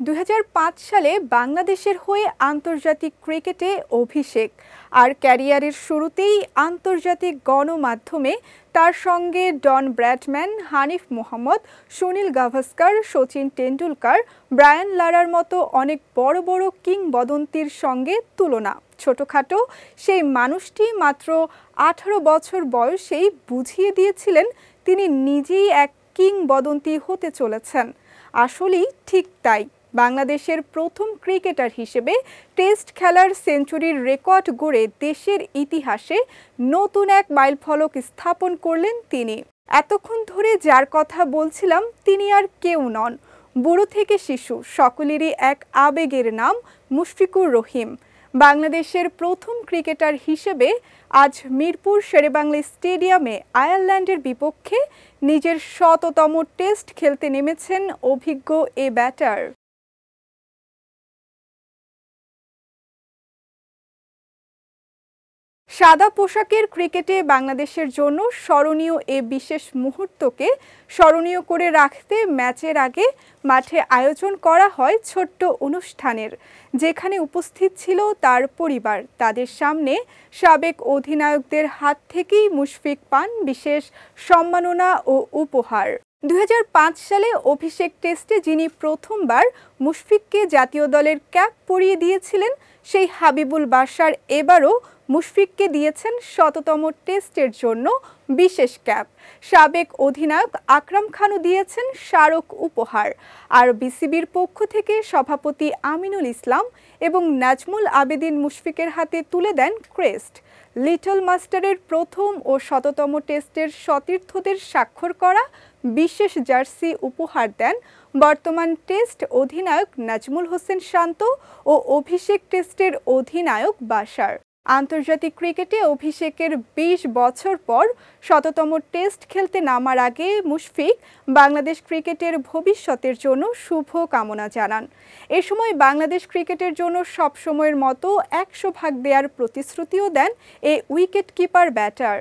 ২০০৫ সালে বাংলাদেশের হয়ে আন্তর্জাতিক ক্রিকেটে অভিষেক আর ক্যারিয়ারের শুরুতেই আন্তর্জাতিক গণমাধ্যমে তার সঙ্গে Don Bradman, Hanif Mohammad, Sunil Gavaskar, Sachin Tendulkar, Brian লারার মতো অনেক বড় বড় কিংবদন্তির সঙ্গে তুলনা। ছোটখাটো সেই মানুষটি মাত্র ১৮ বছর বয়সেই বুঝিয়ে দিয়েছিলেন তিনি নিজেই এক কিংবদন্তি হতে চলেছেন। আসলেই ঠিক তাই। বাংলাদেশের প্রথম ক্রিকেটার হিসেবে টেস্ট খেলার সেঞ্চুরির রেকর্ড গড়ে দেশের ইতিহাসে নতুন এক মাইলফলক স্থাপন করলেন তিনি। এতক্ষণ ধরে যার কথা বলছিলাম তিনি আর কেউ নন, বুড়ো থেকে শিশু সকলেরই এক আবেগের নাম মুশফিকুর রহিম। বাংলাদেশের প্রথম ক্রিকেটার হিসেবে আজ মিরপুর শেরেবাংলা স্টেডিয়ামে আয়ারল্যান্ডের বিপক্ষে নিজের ১০০তম টেস্ট খেলতে নেমেছেন অভিজ্ঞ এ ব্যাটার। সাদা পোশাকের ক্রিকেটে বাংলাদেশের জন্য স্মরণীয় এ বিশেষ মুহূর্তকে স্মরণীয় করে রাখতে ম্যাচের আগে মাঠে আয়োজন করা হয় ছোট্ট অনুষ্ঠানের, যেখানে উপস্থিত ছিল তার পরিবার। তাদের সামনে সাবেক অধিনায়কদের হাত থেকেই মুশফিক পান বিশেষ সম্মাননা ও উপহার। ২০০৫ সালে অভিষেক টেস্টে যিনি প্রথমবার মুশফিককে জাতীয় দলের ক্যাপ পরিয়ে দিয়েছিলেন, সেই হাবিবুল বাশার এবারও মুশফিককে দিয়েছেন ১০০তম টেস্টের জন্য বিশেষ ক্যাপ। সাবেক অধিনায়ক আকরাম খানও দিয়েছেন স্মারক উপহার। আর বিসিবির পক্ষ থেকে সভাপতি আমিনুল ইসলাম এবং নাজমুল আবেদিন মুশফিকের হাতে তুলে দেন ক্রেস্ট। লিটল মাস্টারের প্রথম ও ১০০তম টেস্টের সতীর্থদের স্বাক্ষর করা বিশেষ জার্সি উপহার দেন বর্তমান টেস্ট অধিনায়ক নাজমুল হোসেন শান্ত ও অভিষেক টেস্টের অধিনায়ক বাশার। আন্তর্জাতিক ক্রিকেটে অভিষেকের ২০ বছর পর ১০০তম টেস্ট খেলতে নামার আগে মুশফিক বাংলাদেশ ক্রিকেটের ভবিষ্যতের জন্য শুভ কামনা জানান। এ সময় বাংলাদেশ ক্রিকেটের জন্য সবসময়ের মতো ১০০ ভাগ দেওয়ার প্রতিশ্রুতিও দেন এ উইকেট কিপার ব্যাটার।